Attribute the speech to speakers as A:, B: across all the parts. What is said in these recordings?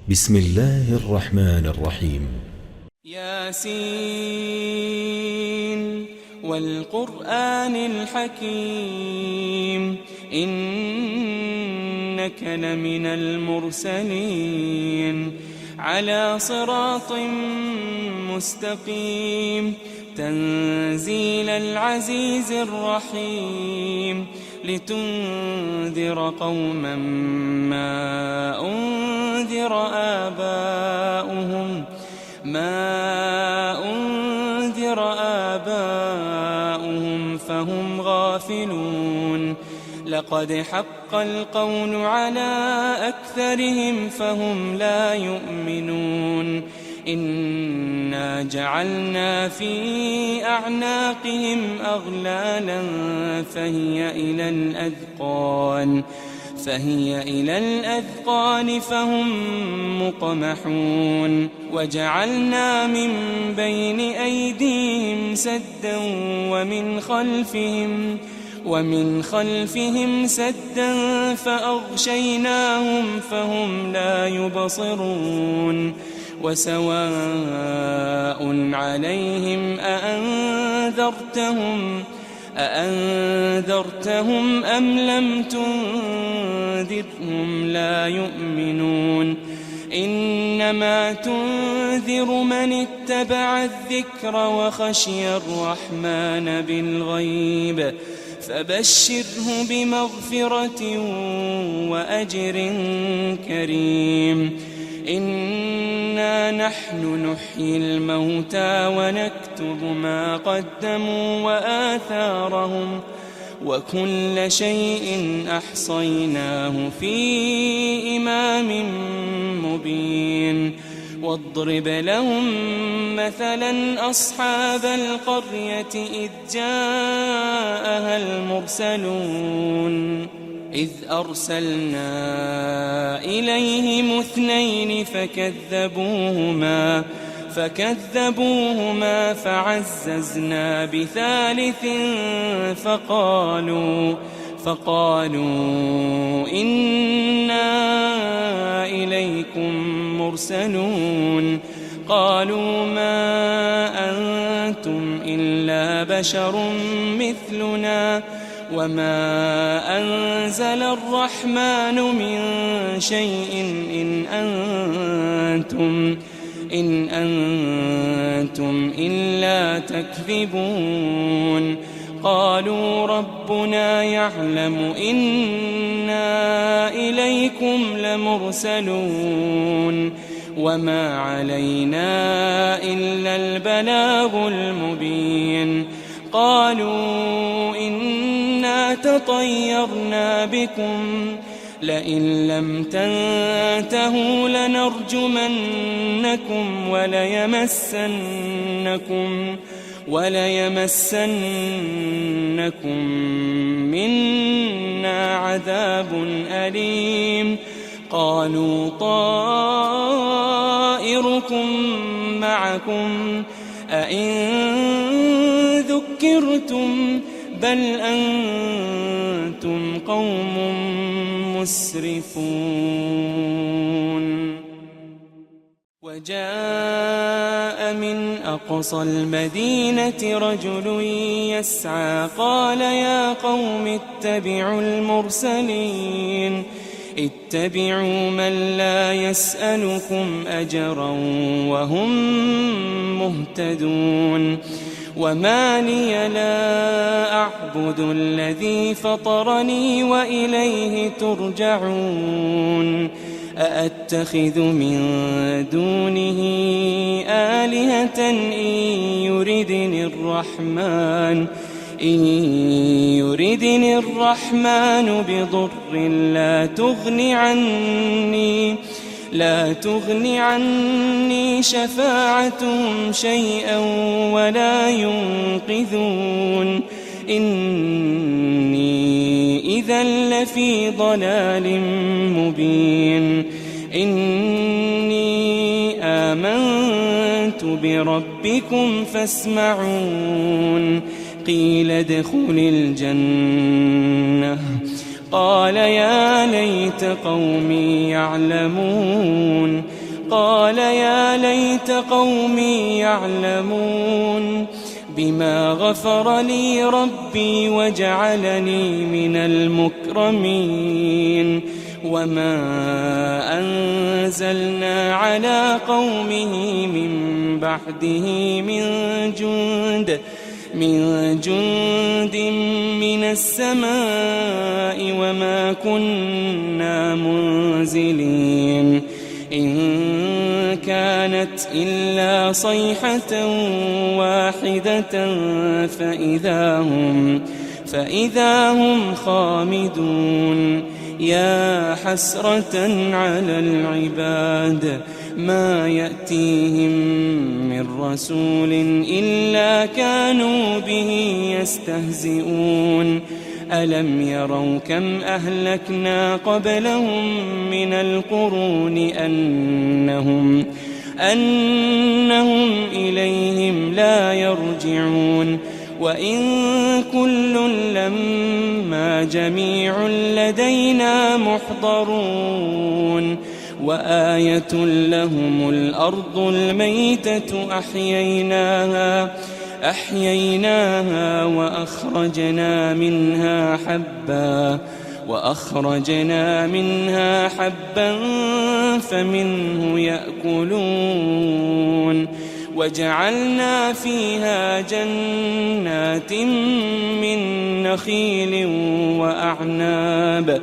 A: بسم الله الرحمن الرحيم.
B: ياسين والقرآن الحكيم إنك لمن المرسلين على صراط مستقيم تنزيل العزيز الرحيم لتنذر قوما ما أنذر آباؤهم فهم غافلون لقد حق القول على أكثرهم فهم لا يؤمنون إنا جعلنا في أعناقهم أغلالا فهي إلى الأذقان فهم مقمحون وجعلنا من بين أيديهم سدا ومن خلفهم سدا فأغشيناهم فهم لا يبصرون وسواء عليهم أأنذرتهم أم لم تنذرهم لا يؤمنون إنما تنذر من اتبع الذكر وخشي الرحمن بالغيب فبشره بمغفرة وأجر كريم إنا نحن نحيي الموتى ونكتب ما قدموا وآثارهم وكل شيء أحصيناه في إمام مبين واضرب لهم مثلا أصحاب القرية إذ جاءها المرسلون إذ أرسلنا إليهم 2 فكذبوهما فعززنا بثالث فقالوا إنا إليكم مرسلون قالوا ما أنتم إلا بشر مثلنا وما أنزل الرحمن من شيء إن أنتم إلا تكذبون قالوا ربنا يعلم إنا إليكم لمرسلون وما علينا إلا البلاغ المبين قالوا إنا تطيرنا بكم لئن لم تنتهوا لنرجمنكم وليمسنكم منا عذاب أليم قالوا طائركم معكم أئن ذكرتم بل أنتم قوم مسرفون وجاء من أقصى المدينة رجل يسعى قال يا قوم اتبعوا المرسلين اتبعوا من لا يسألكم أجرا وهم مهتدون وما لي لا أعبد الذي فطرني وإليه ترجعون أأتخذ من دونه آلهة إن يردني الرحمن بضر لا تغن عني شفاعتهم شيئا ولا ينقذون إني إذا لفي ضلال مبين إني آمنت بربكم فاسمعون قيل ادخل الجنة قال يا ليت قومي يعلمون قال يا ليت قومي يعلمون بما غفر لي ربي وجعلني من المكرمين وما أنزلنا على قومه من بعده من جند من السماء وما كنا منزلين إن كانت إلا صيحة واحدة فإذا هم خامدون يا حسرة على العباد ما يأتيهم من رسول إلا كانوا به يستهزئون ألم يروا كم أهلكنا قبلهم من القرون أنهم إليهم لا يرجعون وإن كل لما جميع لدينا محضرون وآية لهم الأرض الميتة أحييناها وأخرجنا منها حبا فمنه يأكلون وجعلنا فيها جنات من نخيل وأعناب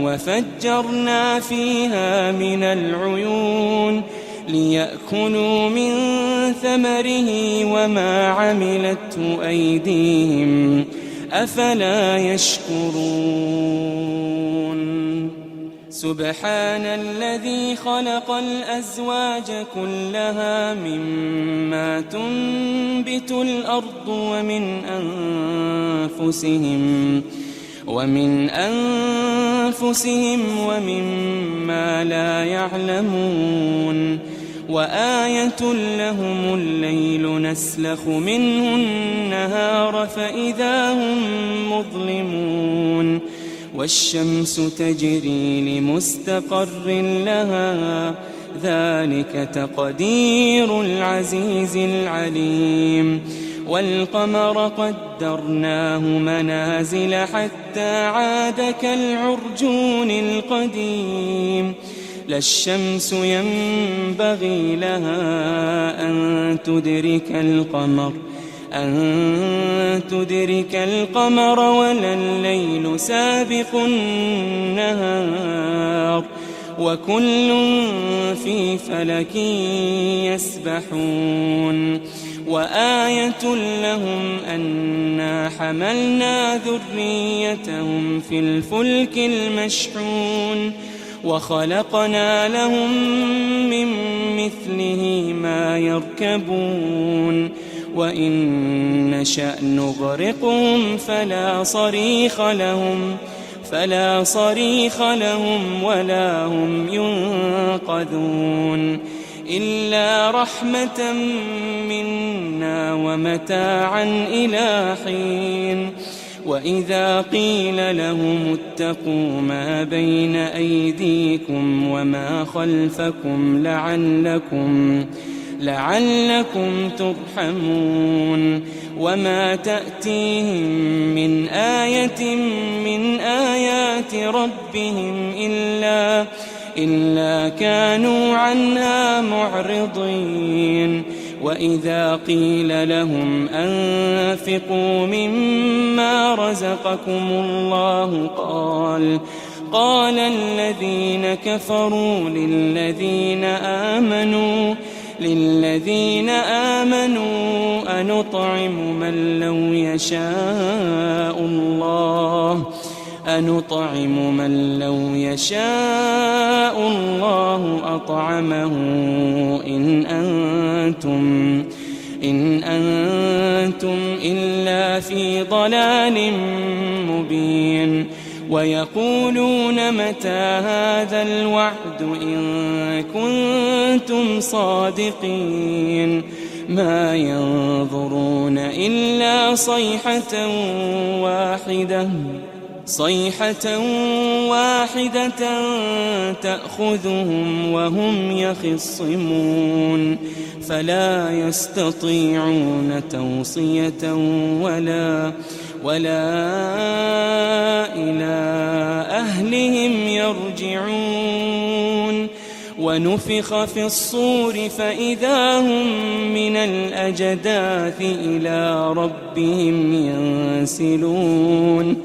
B: وفجرنا فيها من العيون ليأكلوا من ثمره وما عملته أيديهم أفلا يشكرون سبحان الذي خلق الأزواج كلها مما تنبت الأرض ومن أنفسهم ومما لا يعلمون وآية لهم الليل نسلخ منه النهار فإذا هم مظلمون والشمس تجري لمستقر لها ذلك تقدير العزيز العليم والقمر قدرناه منازل حتى عاد كالعرجون القديم لا الشمس ينبغي لها أن تدرك القمر ولا الليل سابق النهار وكل في فلك يسبحون وآية لهم أنا حملنا ذريتهم في الفلك المشحون وخلقنا لهم من مثله ما يركبون وإن نشأ نغرقهم فلا صريخ لهم ولا هم ينقذون إلا رحمة منا ومتاعا إلى حين وإذا قيل لهم اتقوا ما بين أيديكم وما خلفكم لعلكم ترحمون وما تأتيهم من آية من آيات ربهم إلا كانوا عنها معرضين وإذا قيل لهم أنفقوا مما رزقكم الله قال الذين كفروا للذين آمنوا أنطعم من لو يشاء الله أطعمه إن أنتم إلا في ضلال مبين ويقولون متى هذا الوعد إن كنتم صادقين ما ينظرون إلا صيحة واحدة صيحة واحدة تأخذهم وهم يخصمون فلا يستطيعون توصية ولا إلى أهلهم يرجعون ونفخ في الصور فإذا هم من الأجداث إلى ربهم ينسلون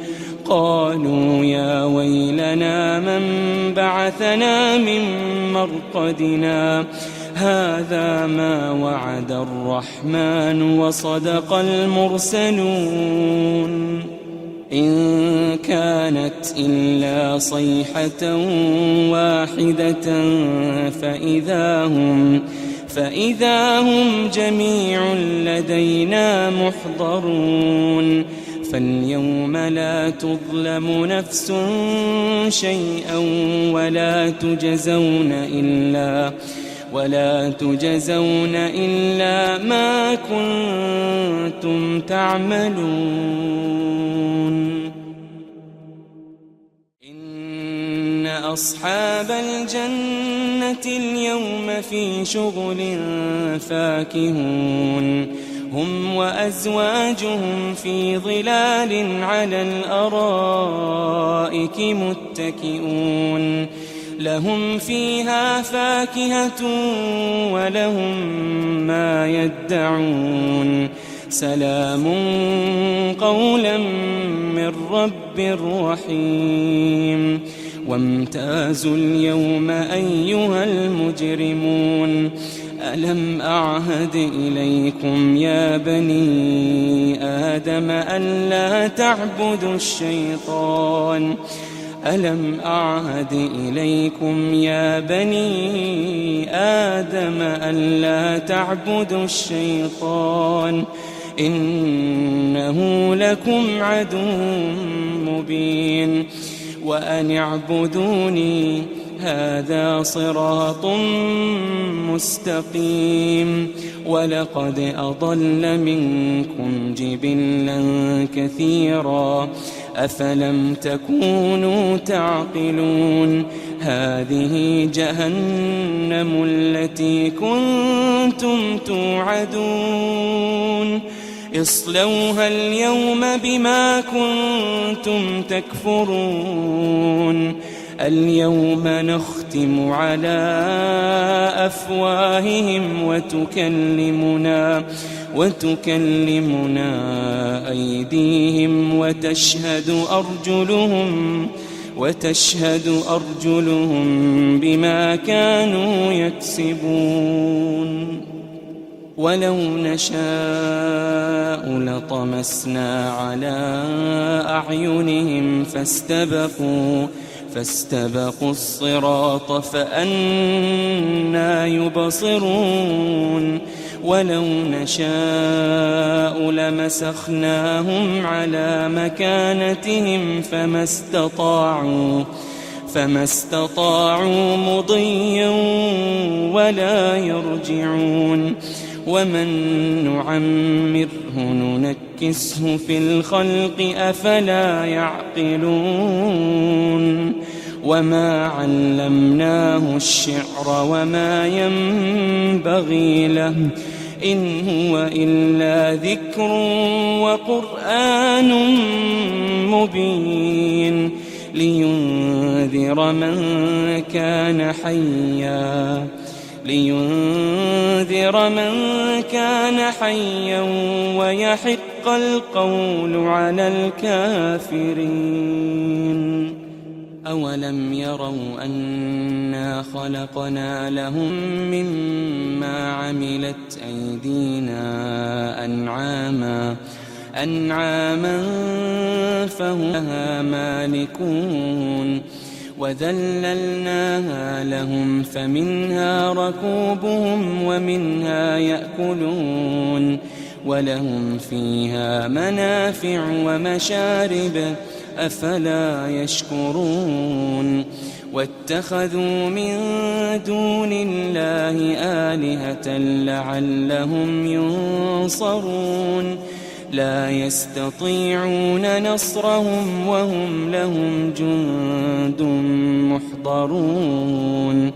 B: قالوا يا ويلنا من بعثنا من مرقدنا هذا ما وعد الرحمن وصدق المرسلون إن كانت إلا صيحة واحدة فإذا هم جميع لدينا محضرون فاليوم لا تظلم نفس شيئا ولا تجزون إلا ما كنتم تعملون إن أصحاب الجنة اليوم في شغل فاكهون هم وأزواجهم في ظلال على الأرائك متكئون لهم فيها فاكهة ولهم ما يدعون سلام قولا من رب رحيم وامتازوا اليوم أيها المجرمون ألم أعهد إليكم يا بني آدم ألا تعبدوا الشيطان ألم أعهد إليكم يا بني آدم ألا تعبدوا الشيطان إنه لكم عدو مبين وأن اعبدوني هذا صراط مستقيم ولقد أضل منكم جبلا كثيرا أفلم تكونوا تعقلون هذه جهنم التي كنتم توعدون اصلوها اليوم بما كنتم تكفرون اليوم نختم على أفواههم وتكلمنا أيديهم وتشهد أرجلهم بما كانوا يكسبون ولو نشاء لطمسنا على أعينهم فاستبقوا الصراط فأنى يبصرون ولو نشاء لمسخناهم على مكانتهم فما استطاعوا مضيا ولا يرجعون ومن نعمره ننكسه في الخلق أفلا يعقلون وما علمناه الشعر وما ينبغي له إن هو إلا ذكر وقرآن مبين لينذر من كان حيا ويحق القول على الكافرين أولم يروا أنا خلقنا لهم مما عملت أيدينا أنعاما فهم لها مالكون وذللناها لهم فمنها ركوبهم ومنها يأكلون ولهم فيها منافع ومشارب أفلا يشكرون واتخذوا من دون الله آلهة لعلهم ينصرون لا يستطيعون نصرهم وهم لهم جند محضرون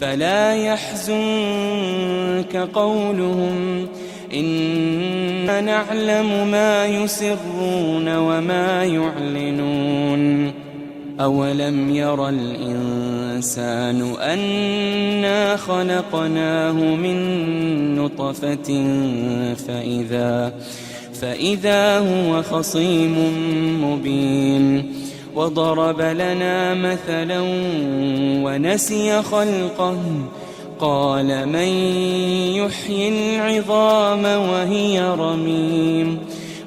B: فلا يحزنك قولهم إنا نعلم ما يسرون وما يعلنون أولم ير الإنسان أنا خلقناه من نطفة فإذا هو خصيم مبين وضرب لنا مثلا ونسي خلقه قال من يحيي العظام وهي رميم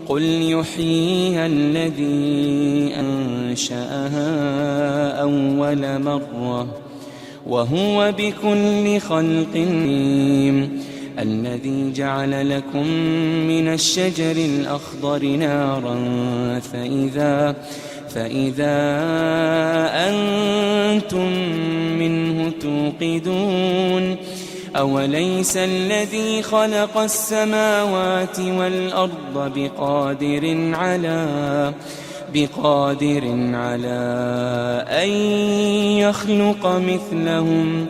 B: قل يحييها الذي أنشأها أول مرة وهو بكل خلق عليم الذي جعل لكم من الشجر الأخضر نارا فإذا أنتم منه توقدون أوليس الذي خلق السماوات والأرض بقادر على أن يخلق مثلهم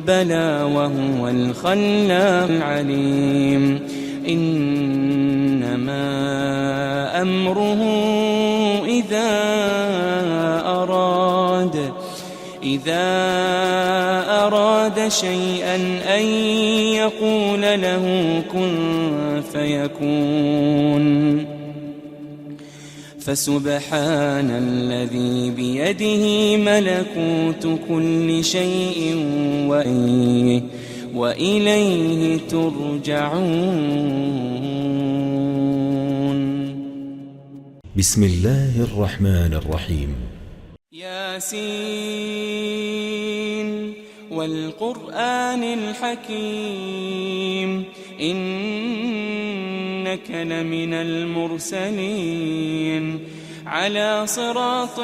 B: بلى وهو الخلاق العليم إنما أمره إذا أراد شيئا أن يقول له كن فيكون فسبحان الذي بيده ملكوت كل شيء وإليه ترجعون.
A: بسم الله الرحمن الرحيم.
B: ياسين والقرآن الحكيم إنك لمن المرسلين على صراط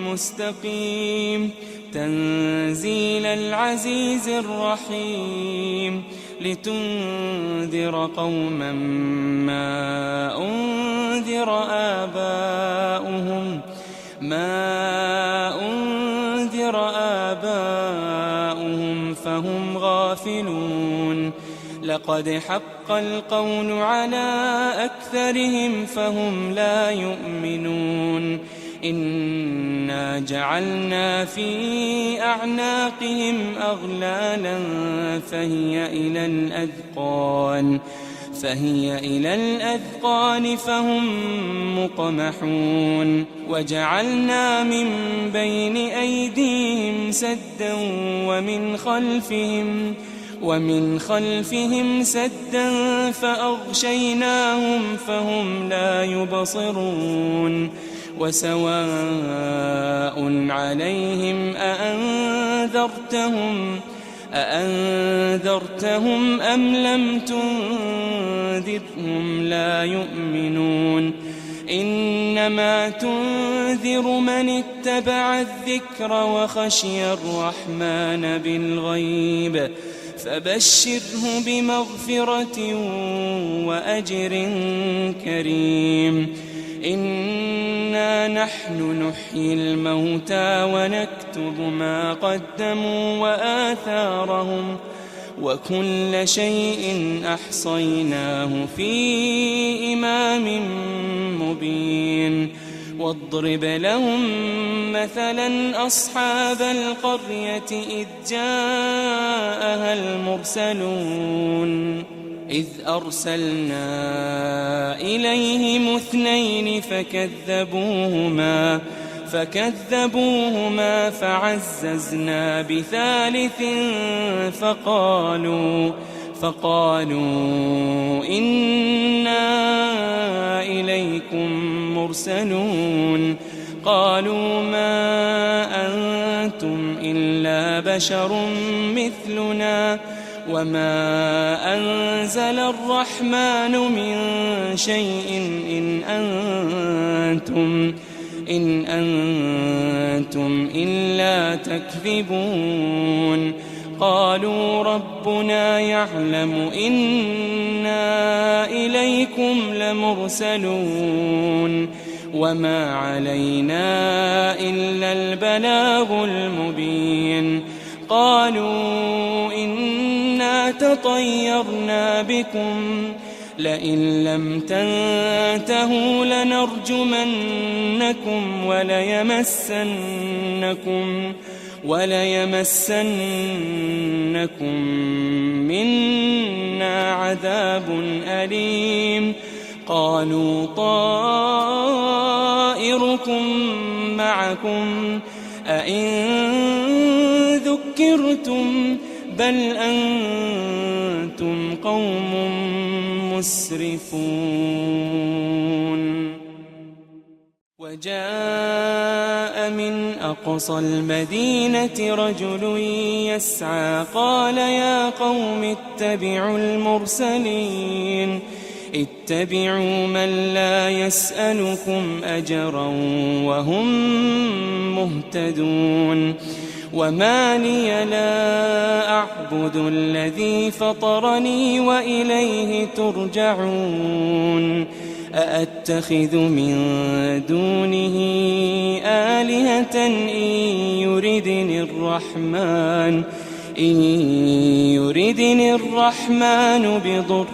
B: مستقيم تنزيل العزيز الرحيم لتنذر قوما ما أنذر آباؤهم فهم غافلون لقد حق القول على أكثرهم فهم لا يؤمنون إنا جعلنا في أعناقهم أغلالا فهي إلى الأذقان فهم مقمحون وجعلنا من بين أيديهم سدا ومن خلفهم سدا فأغشيناهم فهم لا يبصرون وسواء عليهم أأنذرتهم أم لم تنذرهم لا يؤمنون إنما تنذر من اتبع الذكر وخشي الرحمن بالغيب فبشره بمغفرة وأجر كريم إنا نحن نحيي الموتى ونكتب ما قدموا وآثارهم وكل شيء أحصيناه في إمام مبين واضرب لهم مثلا أصحاب القرية إذ جاءها المرسلون إذ أرسلنا إليهم 2 فكذبوهما فعززنا بثالث فقالوا إنا إليكم مرسلون قالوا ما أنتم إلا بشر مثلنا وما أنزل الرحمن من شيء إن أنتم إلا تكذبون قالوا ربنا يعلم إنا إليكم لمرسلون وما علينا إلا البلاغ المبين قالوا إنا تطيرنا بكم لئن لم تنتهوا لنرجمنكم وليمسنكم منا عذاب أليم قالوا طائركم معكم أئن ذكرتم بل أنتم قوم مسرفون وجاء من أقصى المدينة رجل يسعى قال يا قوم اتبعوا المرسلين اتبعوا من لا يسألكم أجرا وهم مهتدون وما لي لا أعبد الذي فطرني وإليه ترجعون أأتخذ من دونه آلهة إن يردني الرحمن بضر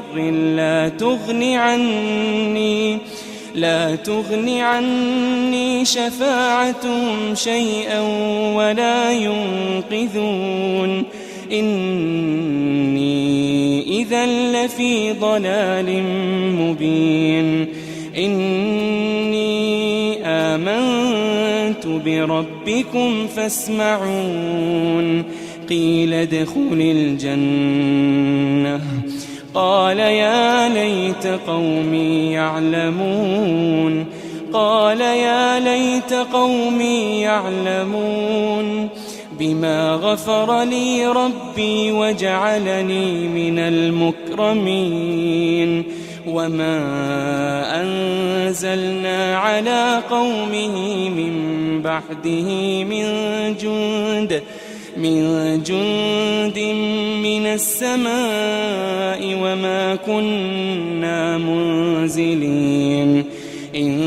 B: لا تغن عني شفاعتهم شيئا ولا ينقذون إني إذا لفي ضلال مبين إني آمنت بربكم فاسمعون قيل ادخل الجنة قال يا ليت قومي يعلمون بما غفر لي ربي وجعلني من المكرمين وما أنزلنا على قومه من بعده من جند من السماء وما كنا منزلين إن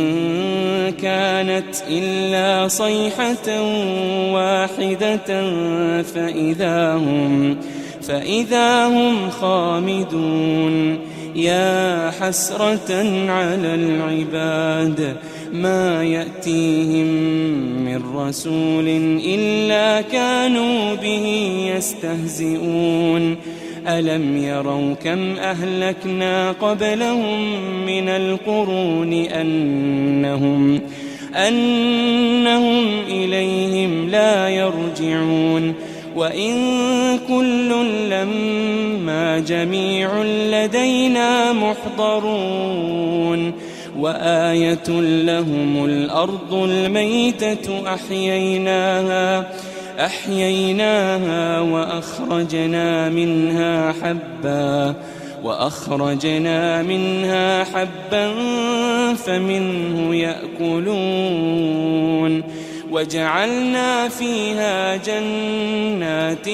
B: كانت إلا صيحة واحدة فإذا هم خامدون يا حسرة على العباد ما يأتيهم من رسول إلا كانوا به يستهزئون ألم يروا كم أهلكنا قبلهم من القرون أنهم إليهم لا يرجعون وإن كل لما جميع لدينا محضرون وآية لهم الأرض الميتة أحييناها وأخرجنا منها حبا فمنه يأكلون وجعلنا فيها جنات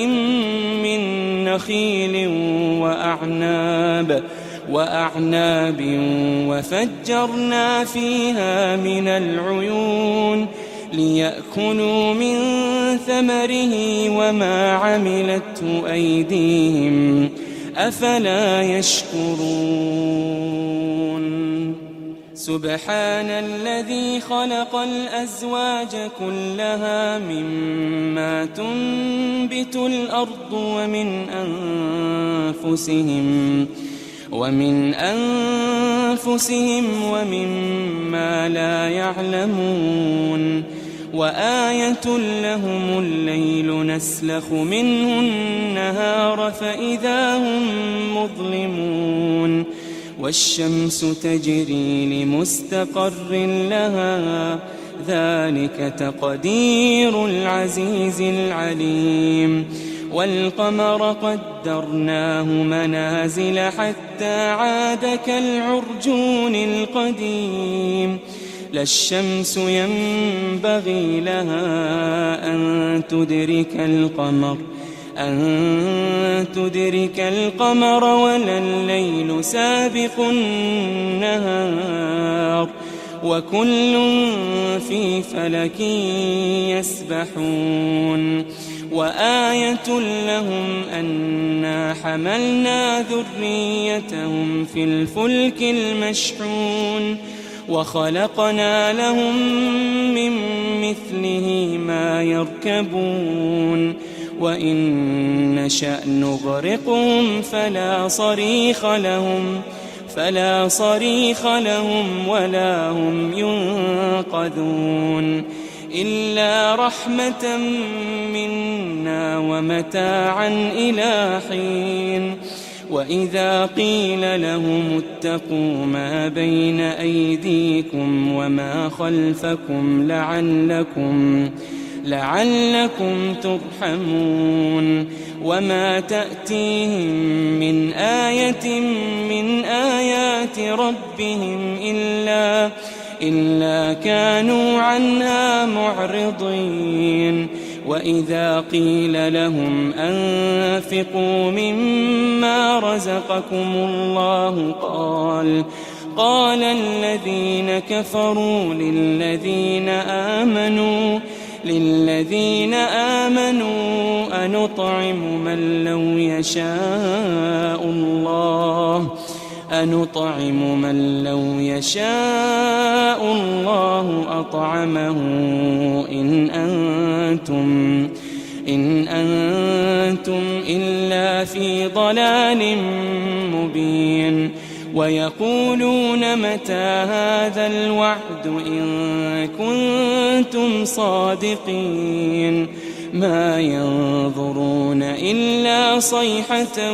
B: من نخيل وأعناب وفجرنا فيها من العيون ليأكلوا من ثمره وما عملته أيديهم أفلا يشكرون سبحان الذي خلق الأزواج كلها مما تنبت الأرض ومن أنفسهم ومما لا يعلمون وآية لهم الليل نسلخ منه النهار فإذا هم مظلمون والشمس تجري لمستقر لها ذلك تقدير العزيز العليم والقمر قدرناه منازل حتى عاد كالعرجون القديم لا الشمس ينبغي لها أن تدرك القمر أن تدرك القمر ولا الليل سابق النهار وكل في فلك يسبحون وآية لهم أنا حملنا ذريتهم في الفلك المشحون وخلقنا لهم من مثله ما يركبون وإن نشأ نغرقهم فلا صريخ لهم ولا هم ينقذون إلا رحمة منا ومتاعا إلى حين وإذا قيل لهم اتقوا ما بين أيديكم وما خلفكم لعلكم ترحمون وما تأتيهم من آية من آيات ربهم إلا كانوا عنها معرضين وإذا قيل لهم أنفقوا مما رزقكم الله قال الذين كفروا للذين آمنوا أنطعم من لو يشاء الله أطعمه إن أنتم إلا في ضلال مبين ويقولون متى هذا الوعد إن كنتم صادقين ما ينظرون إلا صيحة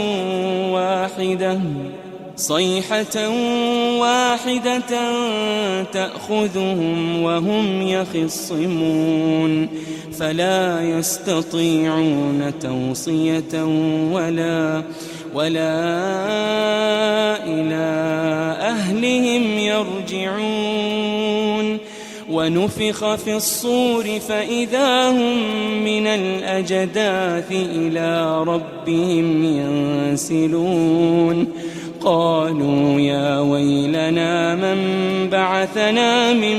B: واحدة تأخذهم وهم يخصمون فلا يستطيعون توصية ولا إلى أهلهم يرجعون ونفخ في الصور فإذا هم من الأجداث إلى ربهم ينسلون قالوا يا ويلنا من بعثنا من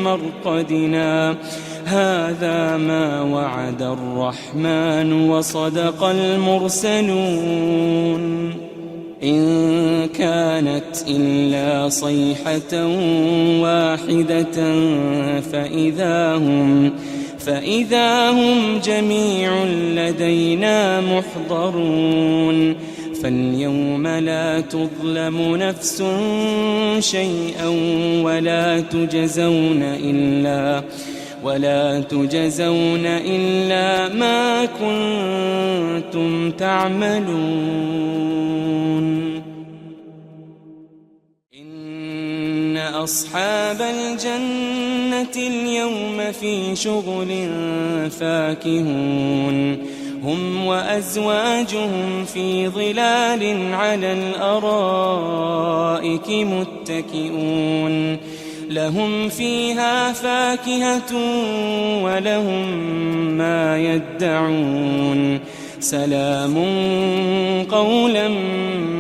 B: مرقدنا هذا ما وعد الرحمن وصدق المرسلون إن كانت إلا صيحة واحدة فإذا هم جميع لدينا محضرون فاليوم لا تظلم نفس شيئا ولا تجزون إلا ما كنتم تعملون إن أصحاب الجنة اليوم في شغل فاكهون هم وأزواجهم في ظلال على الأرائك متكئون لهم فيها فاكهة ولهم ما يدعون سلام قولا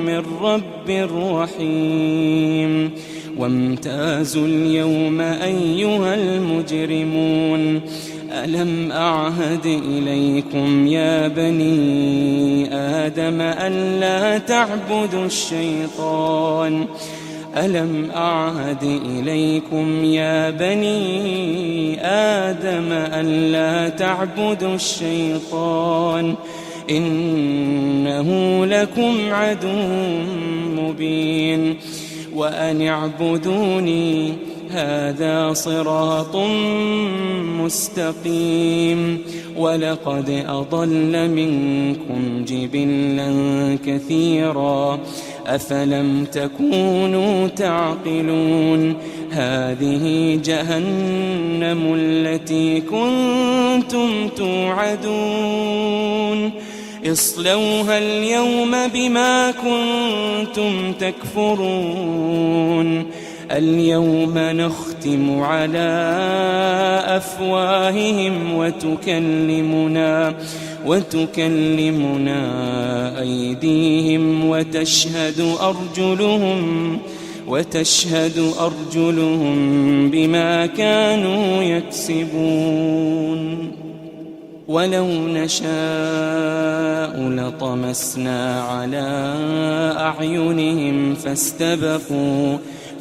B: من رب رحيم وامتازوا اليوم أيها المجرمون ألم أعهد إليكم يا بني آدم ألا تعبدوا الشيطان ألم أعهد إليكم يا بني آدم ألا تعبدوا الشيطان إنه لكم عدو مبين وأن اعبدوني هذا صراط مستقيم ولقد أضل منكم جبلا كثيرا أفلم تكونوا تعقلون هذه جهنم التي كنتم توعدون اصلوها اليوم بما كنتم تكفرون اليوم نختم على أفواههم وتكلمنا أيديهم وتشهد أرجلهم بما كانوا يكسبون ولو نشاء لطمسنا على أعينهم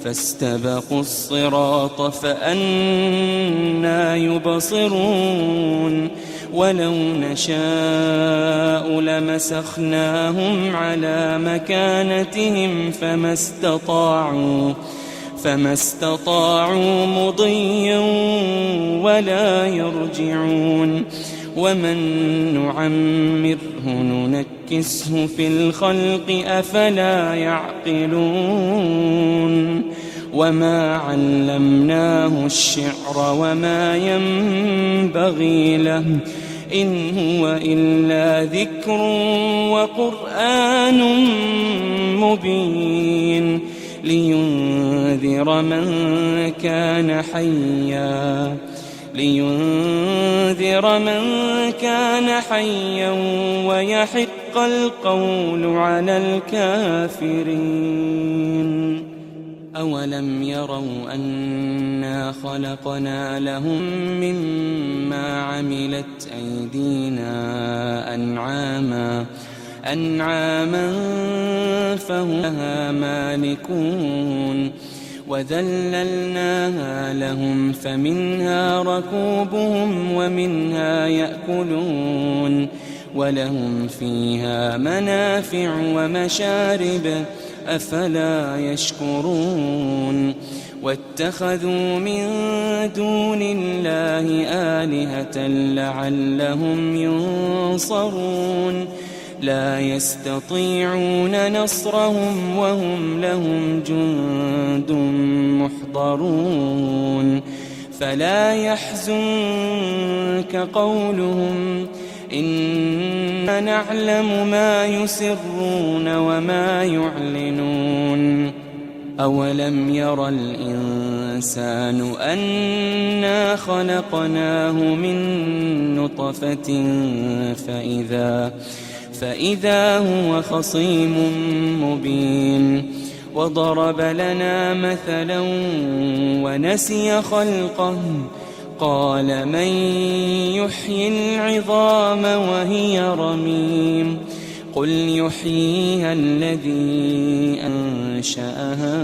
B: فاستبقوا الصراط فأنى يبصرون ولو نشاء لمسخناهم على مكانتهم فما استطاعوا مضيا ولا يرجعون ومن نعمره ننكسه في الخلق أفلا يعقلون وما علمناه الشعر وما ينبغي له إن هو إلا ذكر وقرآن مبين لينذر من كان حيا ويحق القول على الكافرين أولم يروا أنا خلقنا لهم مما عملت أيدينا أنعاما فهم لها مالكون وذللناها لهم فمنها ركوبهم ومنها يأكلون ولهم فيها منافع ومشارب أفلا يشكرون واتخذوا من دون الله آلهة لعلهم ينصرون لا يستطيعون نصرهم وهم لهم جند محضرون فلا يحزنك قولهم إنا نعلم ما يسرون وما يعلنون أولم ير الإنسان أنا خلقناه من نطفة فإذا هو خصيم مبين وضرب لنا مثلا ونسي خلقه قال من يحيي العظام وهي رميم قل يحييها الذي أنشأها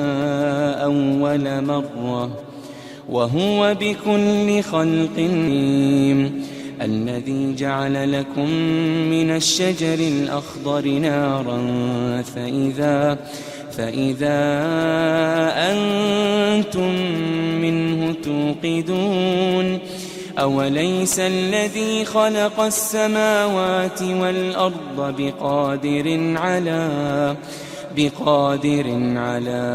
B: أول مرة وهو بكل خلق عليم الذي جعل لكم من الشجر الأخضر نارا فإذا أنتم منه توقدون أوليس الذي خلق السماوات والأرض بقادر على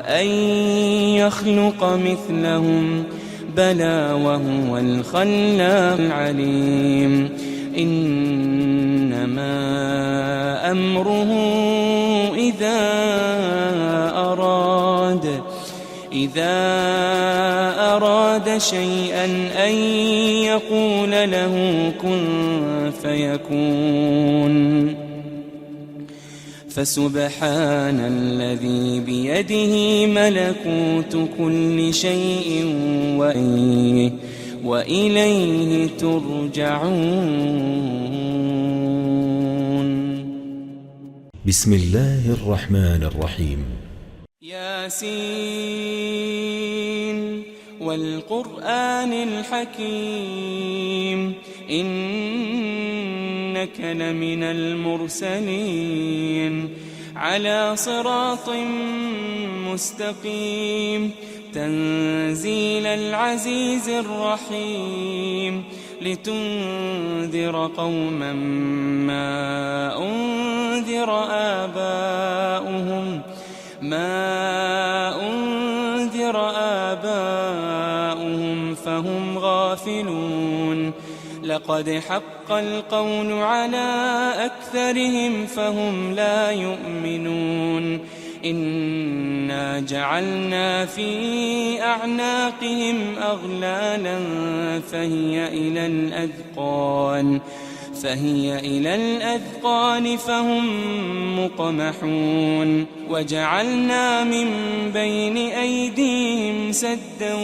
B: أن يخلق مثلهم بلى وهو الخلاق العليم إنما أمره إذا أراد شيئا أن يقول له كن فيكون فسبحان الذي بيده ملكوت كل شيء وإليه ترجعون.
A: بسم الله الرحمن الرحيم.
B: ياسين والقرآن الحكيم إنك لمن المرسلين على صراط مستقيم تنزيل العزيز الرحيم لتنذر قوما ما أنذر آباؤهم فهم غافلون لقد حق القول على أكثرهم فهم لا يؤمنون إنا جعلنا في أعناقهم أغلالا فهي إلى الأذقان فهي إلى الأذقان فهم مقمحون وجعلنا من بين أيديهم سدا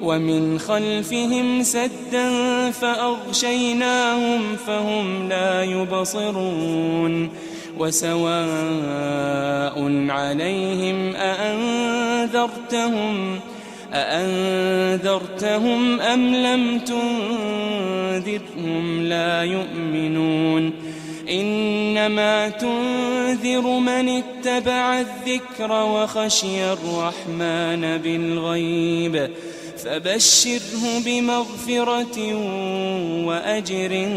B: ومن خلفهم سدا فأغشيناهم فهم لا يبصرون وسواء عليهم أأنذرتهم أم لم تنذرهم لا يؤمنون إنما تنذر من اتبع الذكر وخشي الرحمن بالغيب فبشره بمغفرة وأجر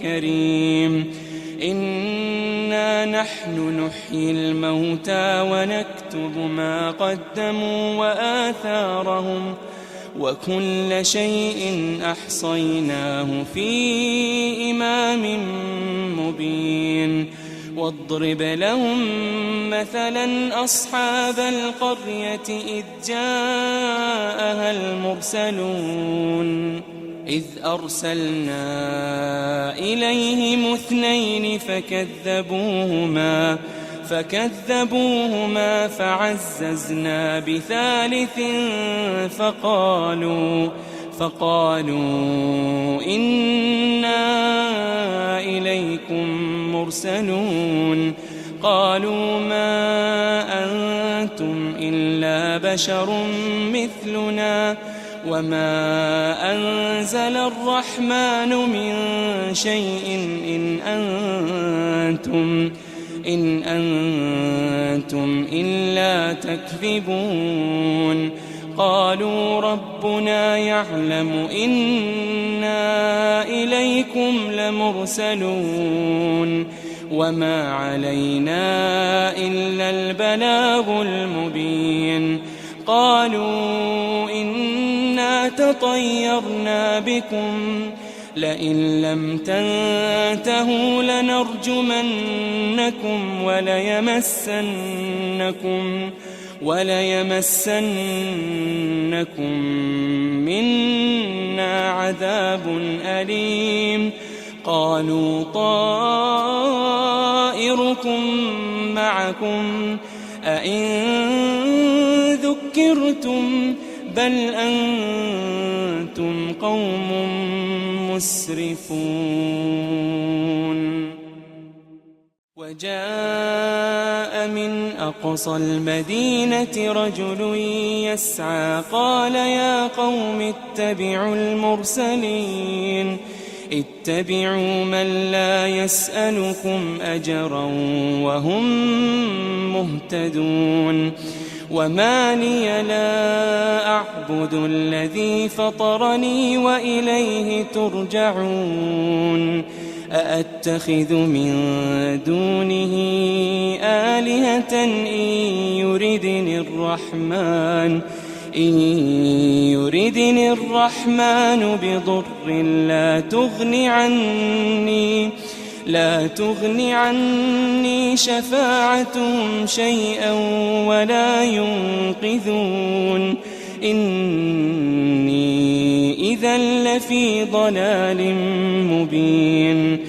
B: كريم إنا نحن نحيي الموتى ونكتب ما قدموا وآثارهم وكل شيء أحصيناه في إمام مبين واضرب لهم مثلا أصحاب القرية إذ جاءها المرسلون إذ أرسلنا إليهم 2 فكذبوهما فعززنا بثالث فقالوا إنا إليكم مرسلون قالوا ما أنتم إلا بشر مثلنا وما أنزل الرحمن من شيء إن أنتم إلا تكذبون قالوا ربنا يعلم إنا إليكم لمرسلون وما علينا إلا البلاغ المبين قالوا إنا تطيرنا بكم لئن لم تنتهوا لنرجمنكم وليمسنكم منا عذاب أليم قالوا طائركم معكم أئن ذكرتم بل أنتم قوم مسرفون وجاء من أقصى المدينة رجل يسعى قال يا قوم اتبعوا المرسلين اتبعوا من لا يسألكم أجرا وهم مهتدون وما لي لا أعبد الذي فطرني وإليه ترجعون أأتخذ من دونه آلهة إن يردني الرحمن بضر لا تغني عني شفاعتهم شيئا ولا ينقذون إني إذا لفي ضلال مبين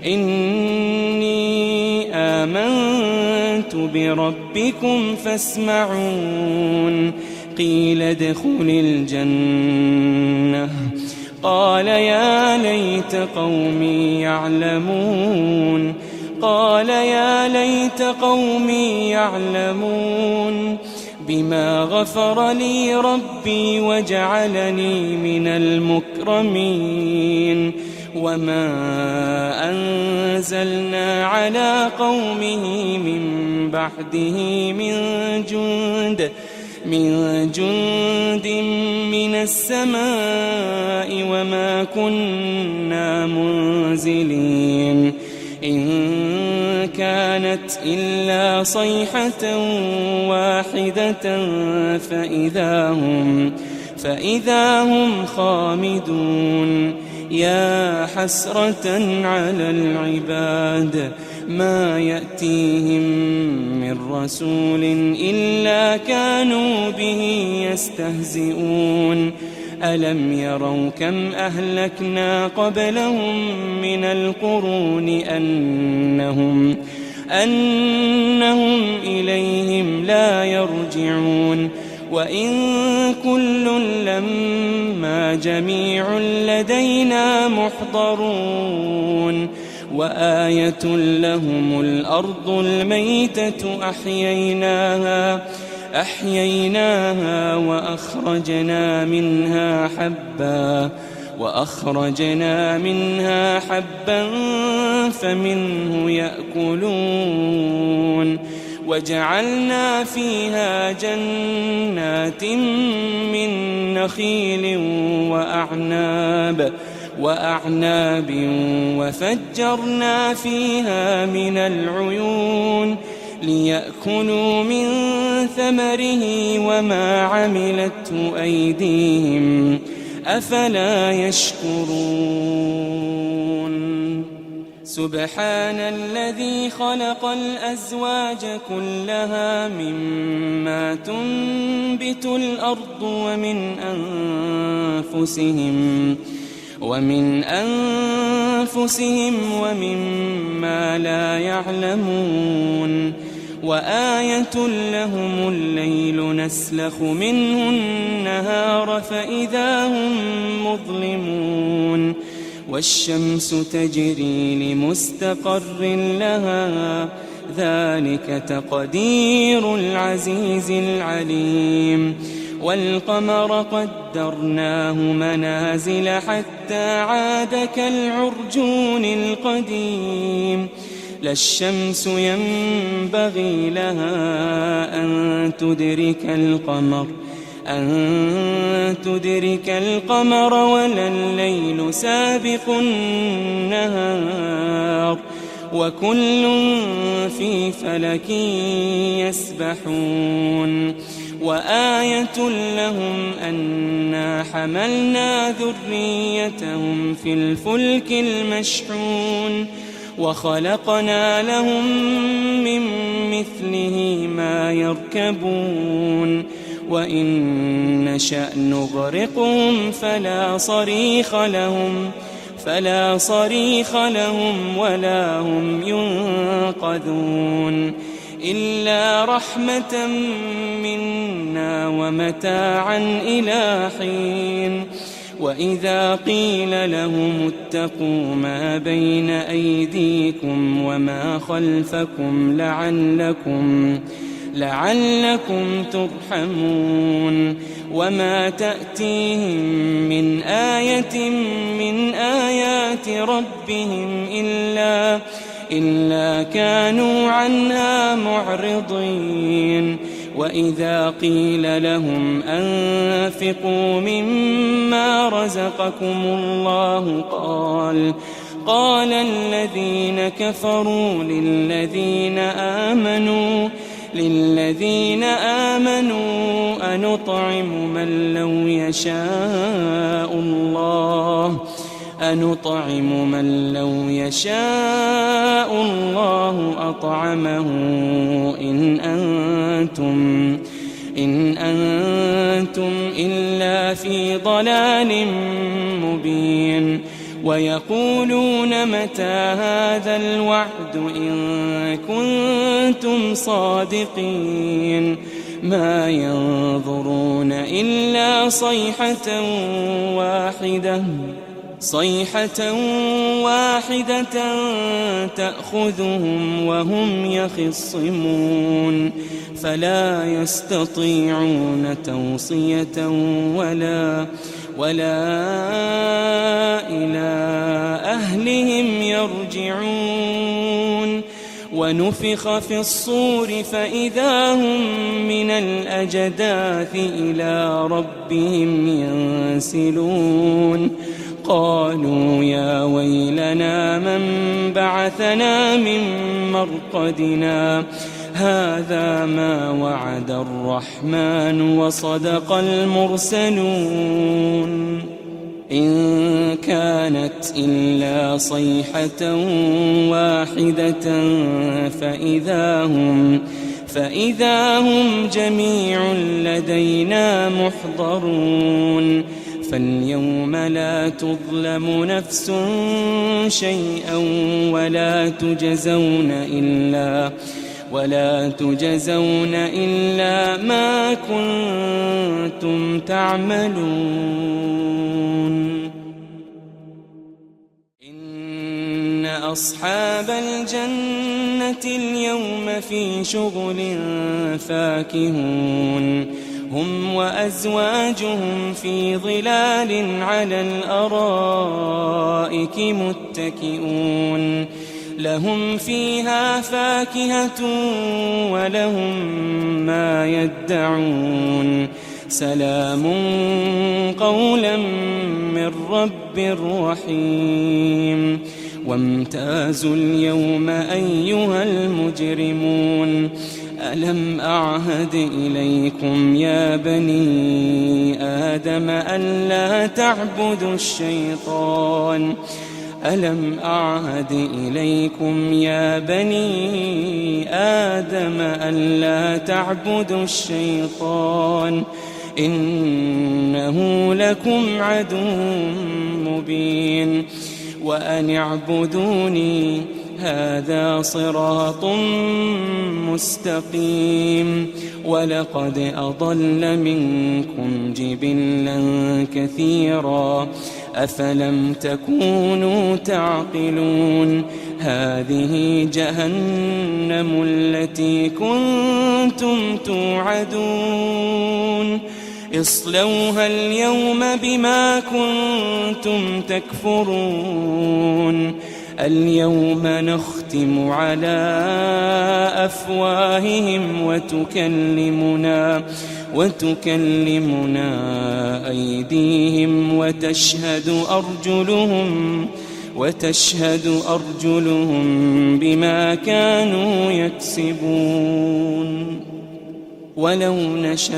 B: إني آمنت بربكم فاسمعون قيل ادخل الجنة قال يا ليت قومي يعلمون بما غفر لي ربي وجعلني من المكرمين وما أنزلنا على قومه من بعده من جند من السماء وما كنا منزلين إن كانت إلا صيحة واحدة فإذا هم خامدون يا حسرة على العباد ما يأتيهم من رسول إلا كانوا به يستهزئون ألم يروا كم أهلكنا قبلهم من القرون أنهم إليهم لا يرجعون وإن كل لما جميع لدينا محضرون وآية لهم الأرض الميتة أحييناها وأخرجنا منها حبا فمنه يأكلون وجعلنا فيها جنات من نخيل وأعناب وفجرنا فيها من العيون ليأكلوا من ثمره وما عملته أيديهم أفلا يشكرون سبحان الذي خلق الأزواج كلها مما تنبت الأرض ومن أنفسهم ومما لا يعلمون وآية لهم الليل نسلخ منه النهار فإذا هم مظلمون والشمس تجري لمستقر لها ذلك تقدير العزيز العليم والقمر قدرناه منازل حتى عاد كالعرجون القديم لا الشمس ينبغي لها أن تدرك القمر ولا الليل سابق النهار وكل في فلك يسبحون وآية لهم أنا حملنا ذريتهم في الفلك المشحون وخلقنا لهم من مثله ما يركبون وإن نشأ نغرقهم فلا صريخ لهم ولا هم ينقذون إلا رحمة منا ومتاعا إلى حين وإذا قيل لهم اتقوا ما بين أيديكم وما خلفكم لعلكم ترحمون وما تأتيهم من آية من آيات ربهم إلا كانوا عنها معرضين وإذا قيل لهم أنفقوا مما رزقكم الله قال الذين كفروا للذين آمنوا أنطعم من لو يشاء الله أطعمه إن أنتم إلا في ضلال مبين ويقولون متى هذا الوعد إن كنتم صادقين ما ينظرون إلا صيحة واحدة تأخذهم وهم يخصمون فلا يستطيعون توصية ولا إلى أهلهم يرجعون ونفخ في الصور فإذا هم من الأجداث إلى ربهم ينسلون قالوا يا ويلنا من بعثنا من مرقدنا هذا ما وعد الرحمن وصدق المرسلون إن كانت إلا صيحة واحدة فإذا هم جميع لدينا محضرون فاليوم لا تظلم نفس شيئا ولا تجزون إلا ما كنتم تعملون. إن أصحاب الجنة اليوم في شغل فاكهون هم وأزواجهم في ظلال على الأرائك متكئون لهم فيها فاكهة ولهم ما يدعون سلام قولا من رب رحيم. وامتازوا اليوم أيها المجرمون ألم أعهد إليكم يا بني آدم ألا تعبدوا الشيطان ألم أعهد إليكم يا بني آدم ألا تعبدوا الشيطان إنه لكم عدو مبين وأن اعبدوني هذا صراط مستقيم. ولقد أضل منكم جبلا كثيرا أفلم تكونوا تعقلون. هذه جهنم التي كنتم توعدون اصلوها اليوم بما كنتم تكفرون. اليوم نختم على أفواههم وتكلمنا أيديهم وتشهد أرجلهم بما كانوا يكسبون. ولو نشاء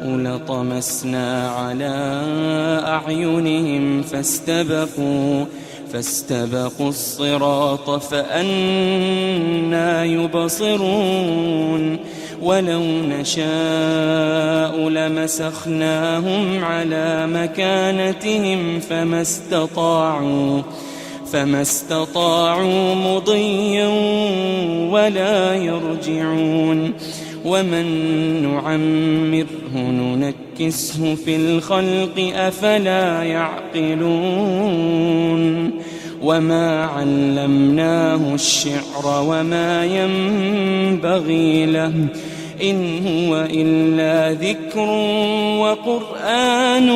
B: لطمسنا على أعينهم فاستبقوا الصراط فأنى يبصرون. ولو نشاء لمسخناهم على مكانتهم فما استطاعوا مضيا ولا يرجعون. ومن نعمره ننكسه في الخلق أفلا يعقلون. وما علمناه الشعر وما ينبغي له إن هو إلا ذكر وقرآن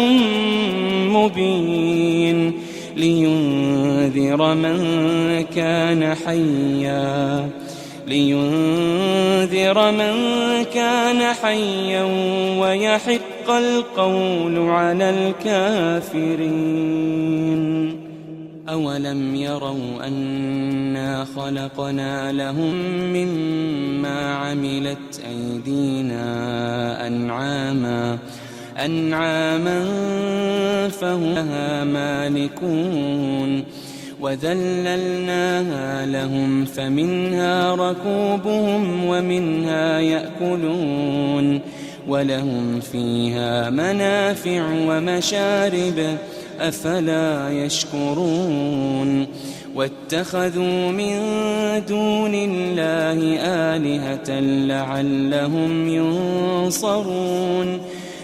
B: مبين لينذر من كان حيا ويحق القول على الكافرين. أولم يروا أنا خلقنا لهم مما عملت أيدينا أنعاما فهم لها مالكون وذللناها لهم فمنها ركوبهم ومنها يأكلون ولهم فيها منافع ومشارب أفلا يشكرون. واتخذوا من دون الله آلهة لعلهم ينصرون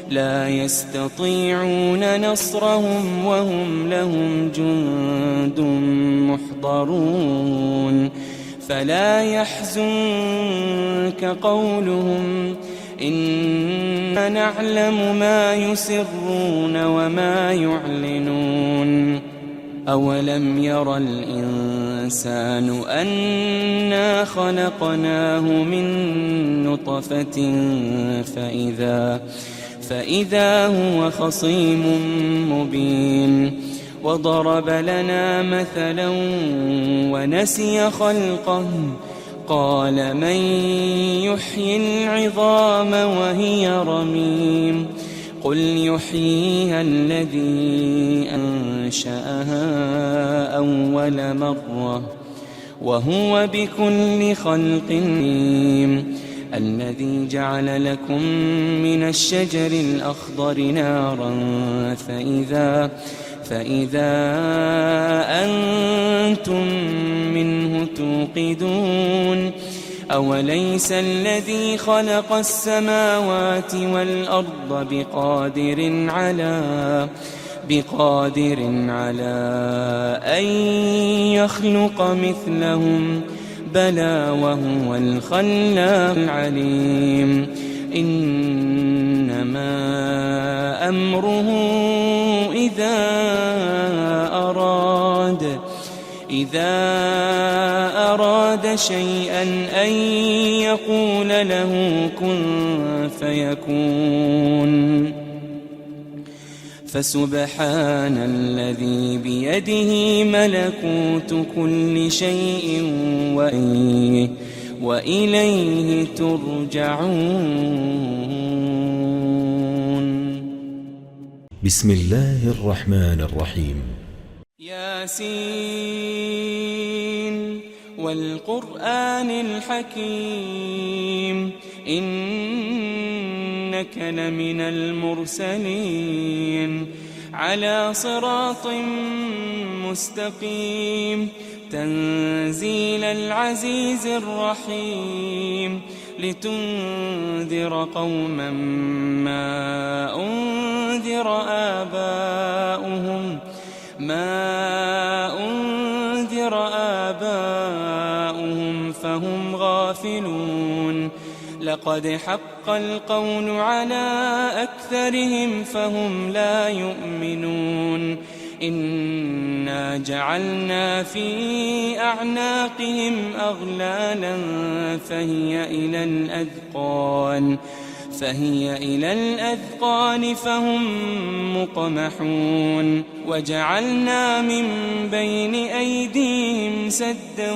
B: لا يستطيعون نصرهم وهم لهم جند محضرون. فلا يحزنك قولهم إنا نعلم ما يسرون وما يعلنون. أولم ير الإنسان أنا خلقناه من نطفة فإذا هو خصيم مبين. وضرب لنا مثلا ونسي خلقه قال من يحيي العظام وهي رميم قل يحييها الذي أنشأها أول مرة وهو بكل خلق عليم. الذي جعل لكم من الشجر الأخضر نارا فإذا أنتم منه توقدون أوليس الذي خلق السماوات والأرض بقادر على أن يخلق مثلهم بلى وهو الخلاق العليم إنما أمره إذا أراد شيئا أن يقول له كن فيكون فسبحان الذي بيده ملكوت كل شيء وإليه ترجعون.
A: بسم الله الرحمن الرحيم.
B: ياسين والقرآن الحكيم إنك لمن المرسلين على صراط مستقيم تنزيل العزيز الرحيم لتنذر قوما ما أنذر آباؤهم فهم غافلون لقد حق القول على أكثرهم فهم لا يؤمنون إنا جعلنا في أعناقهم أغلالا فهي إلى الأذقان فهم مقمحون وجعلنا من بين أيديهم سدا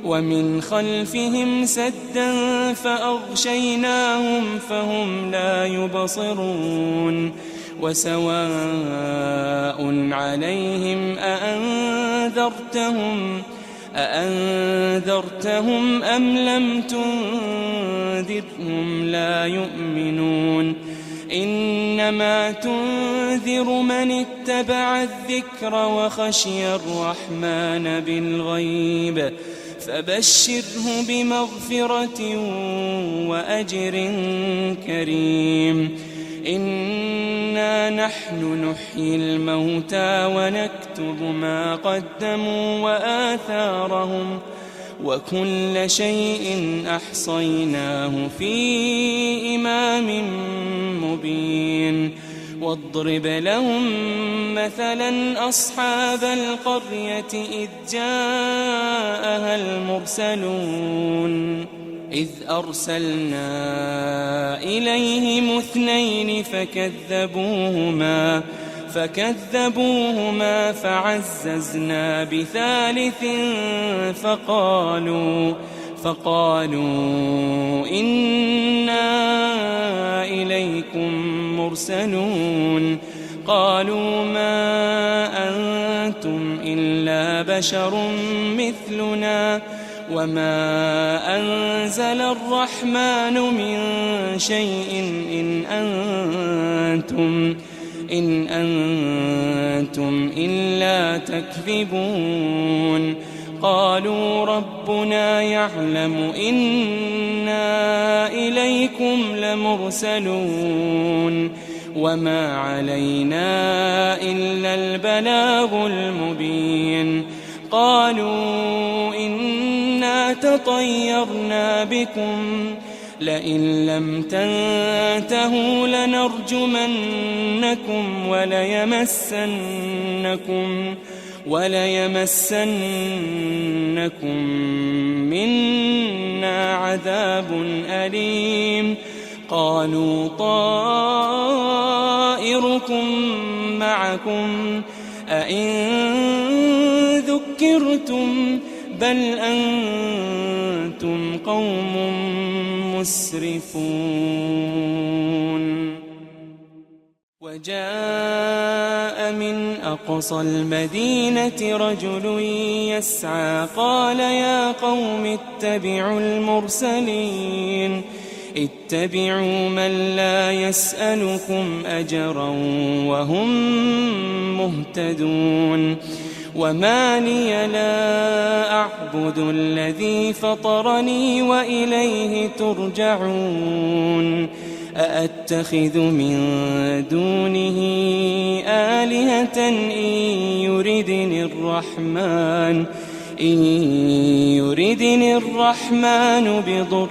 B: ومن خلفهم سدا فأغشيناهم فهم لا يبصرون وسواء عليهم أأنذرتهم أم لم تنذرهم لا يؤمنون إنما تنذر من اتبع الذكر وخشي الرحمن بالغيب فبشره بمغفرة وأجر كريم إنا نحن نحيي الموتى ونكتب ما قدموا وآثارهم وكل شيء أحصيناه في إمام مبين واضرب لهم مثلا أصحاب القرية إذ جاءها المرسلون إذ أرسلنا إليهم 2 فكذبوهما فعززنا بثالث فقالوا إنا إليكم مرسلون قالوا ما أنتم إلا بشر مثلنا وما أنزل الرحمن من شيء إن أنتم إلا تكذبون قالوا ربنا يعلم إنا إليكم لمرسلون وما علينا إلا البلاغ المبين قالوا إنا تطيرنا بكم لئن لم تنتهوا لنرجمنكم وليمسنكم منا عذاب أليم قالوا طائركم معكم أئن ذكرتم بل أنتم قوم مسرفون وجاء من أقصى المدينة رجل يسعى قال يا قوم اتبعوا المرسلين اتبعوا من لا يسألكم أجرا وهم مهتدون وما لي لا أعبد الذي فطرني وإليه ترجعون أأتخذ من دونه آلهة إن يردني الرحمن بضر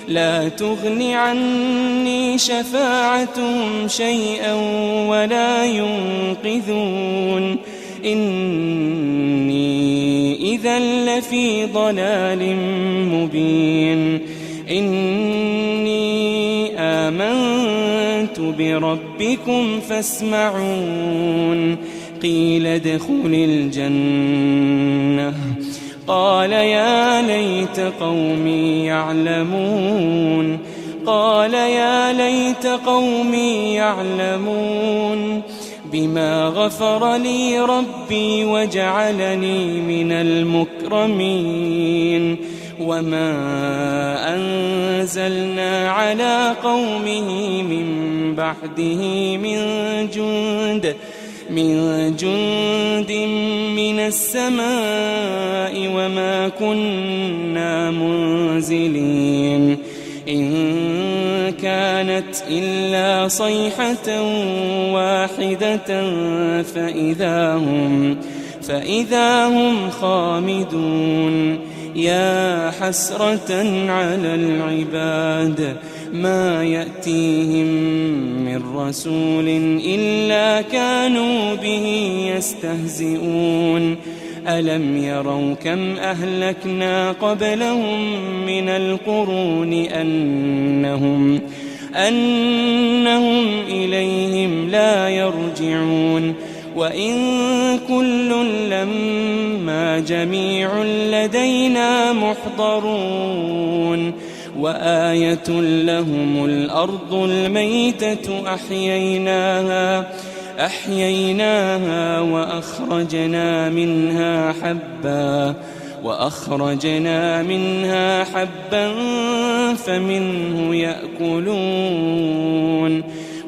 B: لا تغن عني شفاعتهم شيئا ولا ينقذون إني إذا لفي ضلال مبين إني آمنت بربكم فاسمعون قيل ادخل الجنة قال يا ليت قومي يعلمون بما غفر لي ربي وجعلني من المكرمين وما أنزلنا على قومه من بعده من جند من السماء وما كنا منزلين إن كانت إلا صيحة واحدة فإذا هم خامدون يا حسرة على العباد ما يأتيهم من رسول إلا كانوا به يستهزئون ألم يروا كم أهلكنا قبلهم من القرون أنهم إليهم لا يرجعون وإن كل لما جميع لدينا محضرون وآية لهم الأرض الميتة أحييناها وأخرجنا منها حبا فمنه يأكلون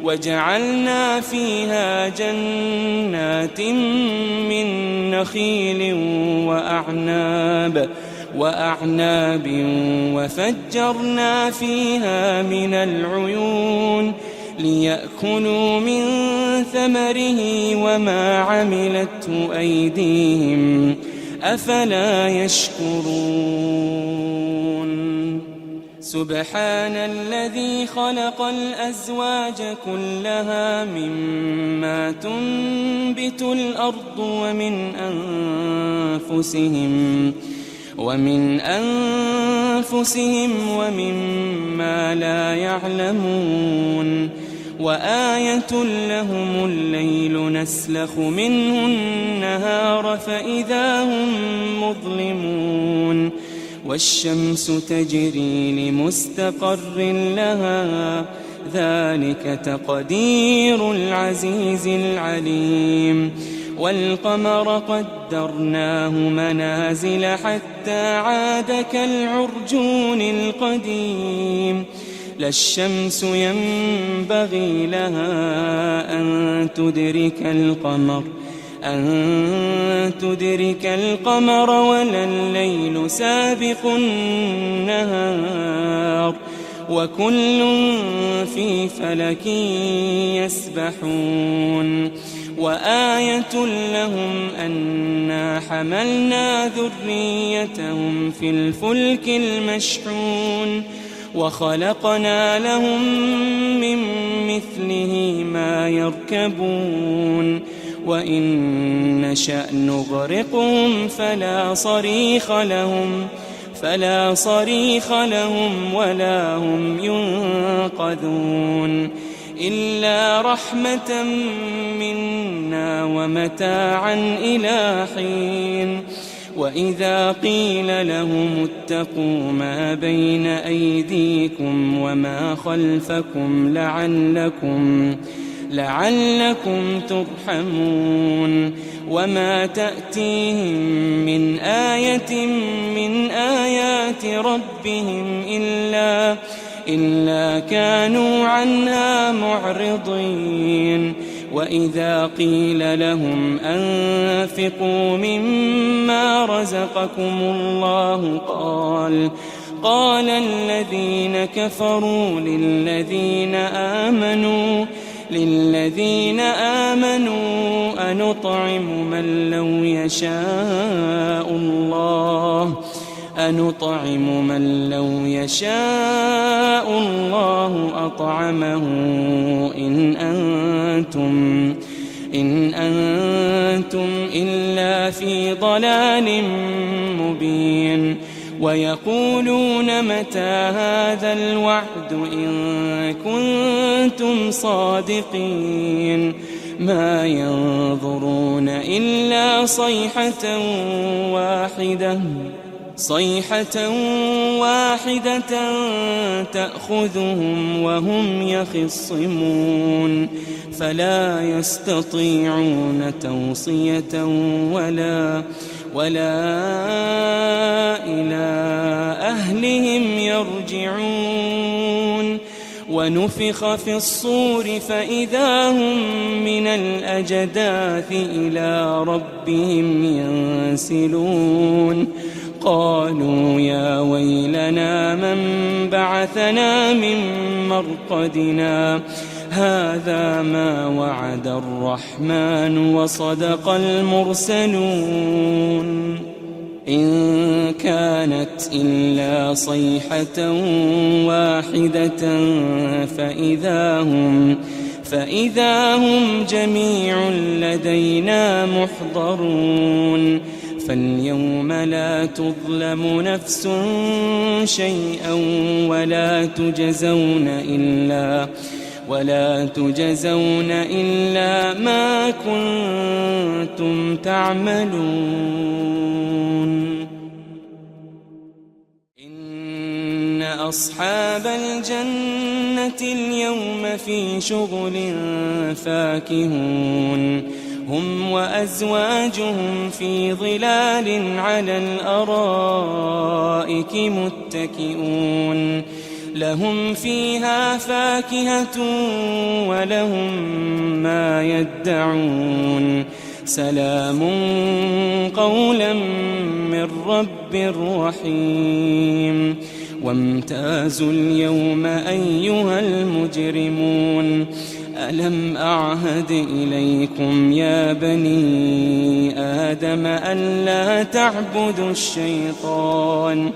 B: وجعلنا فيها جنات من نخيل وأعناب وفجرنا فيها من العيون ليأكلوا من ثمره وما عملته أيديهم أفلا يشكرون سبحان الذي خلق الأزواج كلها مما تنبت الأرض ومن أنفسهم ومما لا يعلمون وآية لهم الليل نسلخ منه النهار فإذا هم مظلمون والشمس تجري لمستقر لها ذلك تقدير العزيز العليم والقمر قدرناه منازل حتى عاد كالعرجون القديم لا الشمس ينبغي لها أن تدرك القمر ولا الليل سابق النهار وكل في فلك يسبحون وآية لهم أنا حملنا ذريتهم في الفلك المشحون وخلقنا لهم من مثله ما يركبون وإن نشأ نغرقهم فلا صريخ لهم ولا هم ينقذون إلا رحمة منا ومتاعا إلى حين وإذا قيل لهم اتقوا ما بين أيديكم وما خلفكم لعلكم ترحمون وما تأتيهم من آية من آيات ربهم إلا كانوا عنها معرضين وإذا قيل لهم أنفقوا مما رزقكم الله قال الذين كفروا للذين آمنوا أنطعم من لو يشاء الله أطعمه إن أنتم إلا في ضلال مبين ويقولون متى هذا الوعد إن كنتم صادقين ما ينظرون إلا صيحة واحدة تأخذهم وهم يخصمون فلا يستطيعون توصية ولا إلى أهلهم يرجعون ونفخ في الصور فإذا هم من الأجداث إلى ربهم ينسلون قالوا يا ويلنا من بعثنا من مرقدنا هذا ما وعد الرحمن وصدق المرسلون إن كانت إلا صيحة واحدة فإذا هم جميع لدينا محضرون فاليوم لا تظلم نفس شيئا ولا تجزون إلا ما كنتم تعملون إن أصحاب الجنة اليوم في شغل فاكهون هم وأزواجهم في ظلال على الأرائك متكئون لهم فيها فاكهة ولهم ما يدعون سلام قولا من رب رحيم وامتازوا اليوم أيها المجرمون ألم أعهد إليكم يا بني آدم ألا تعبدوا الشيطان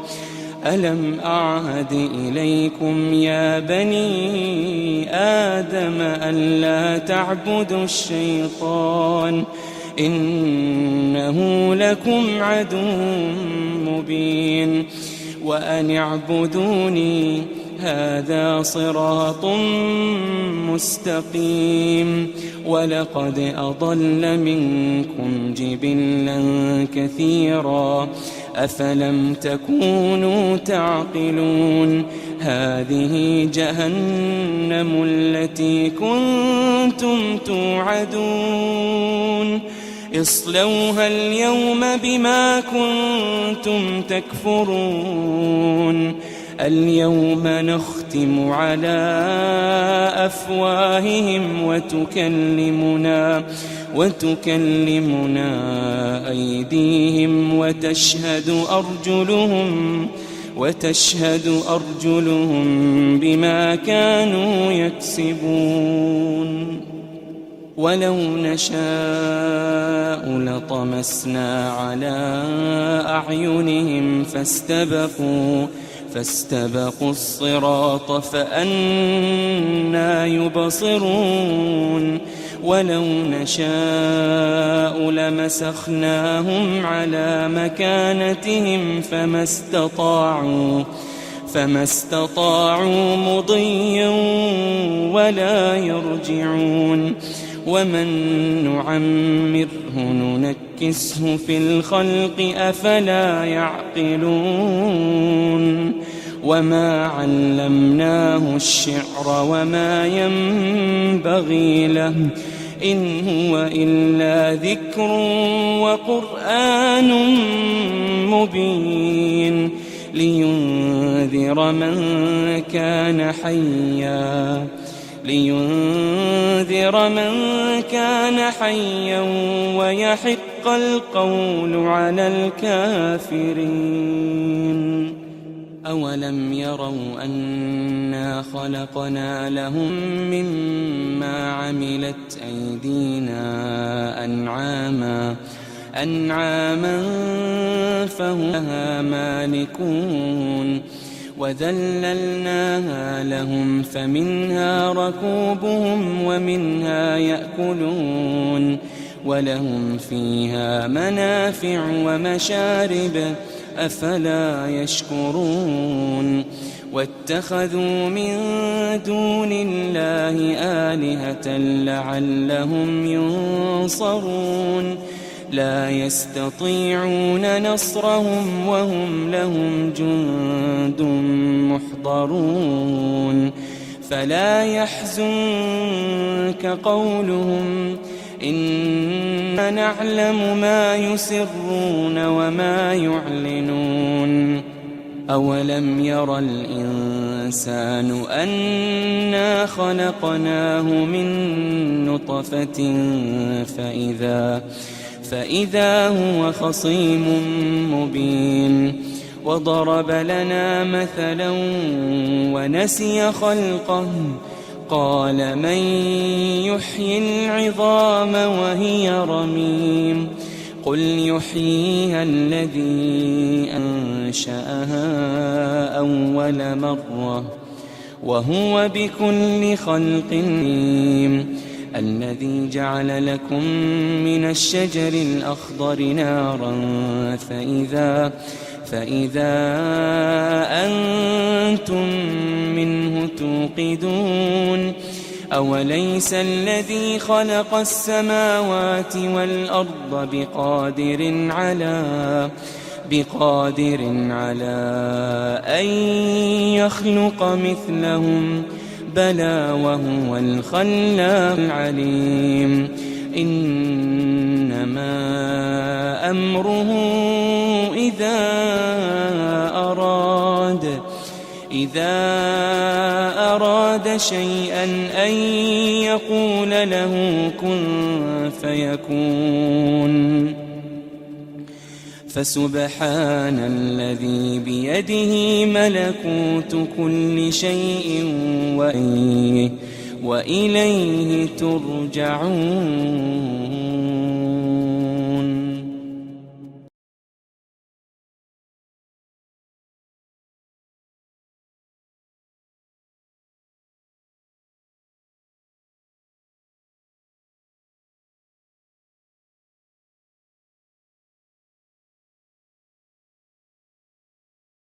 B: ألم أعهد إليكم يا بني آدم ألا تعبدوا الشيطان إنه لكم عدو مبين وأن اعبدوني هذا صراط مستقيم ولقد أضل منكم جبلا كثيرا أفلم تكونوا تعقلون هذه جهنم التي كنتم توعدون اصلوها اليوم بما كنتم تكفرون اليوم نختم على أفواههم وتكلمنا أيديهم وتشهد أرجلهم بما كانوا يكسبون ولو نشاء لطمسنا على أعينهم فاستبقوا الصراط فأنى يبصرون ولو نشاء لمسخناهم على مكانتهم فما استطاعوا مضيا ولا يرجعون ومن نعمره ننكسه في الخلق أفلا يعقلون وما علمناه الشعر وما ينبغي له إن هو إلا ذكر وقرآن مبين لينذر من كان حيا ويحق القول على الكافرين أولم يروا أنا خلقنا لهم مما عملت أيدينا أنعاما فهم لها مالكون وذللناها لهم فمنها ركوبهم ومنها يأكلون ولهم فيها منافع ومشارب أفلا يشكرون واتخذوا من دون الله آلهة لعلهم ينصرون لا يستطيعون نصرهم وهم لهم جند محضرون فلا يحزنك قولهم إنا نعلم ما يسرون وما يعلنون أولم ير الإنسان أنا خلقناه من نطفة فإذا هو خصيم مبين وضرب لنا مثلا ونسي خلقه قال من يحيي العظام وهي رميم قل يحييها الذي أنشأها أول مرة وهو بكل خلق عليم الذي جعل لكم من الشجر الأخضر نارا فإذا أنتم منه توقدون أوليس الذي خلق السماوات والأرض بقادر على أن يخلق مثلهم بلى وهو الخلاق العليم إنما أمره إذا أراد شيئا أن يقول له كن فيكون فسبحان الذي بيده ملكوت كل شيء وإليه ترجعون.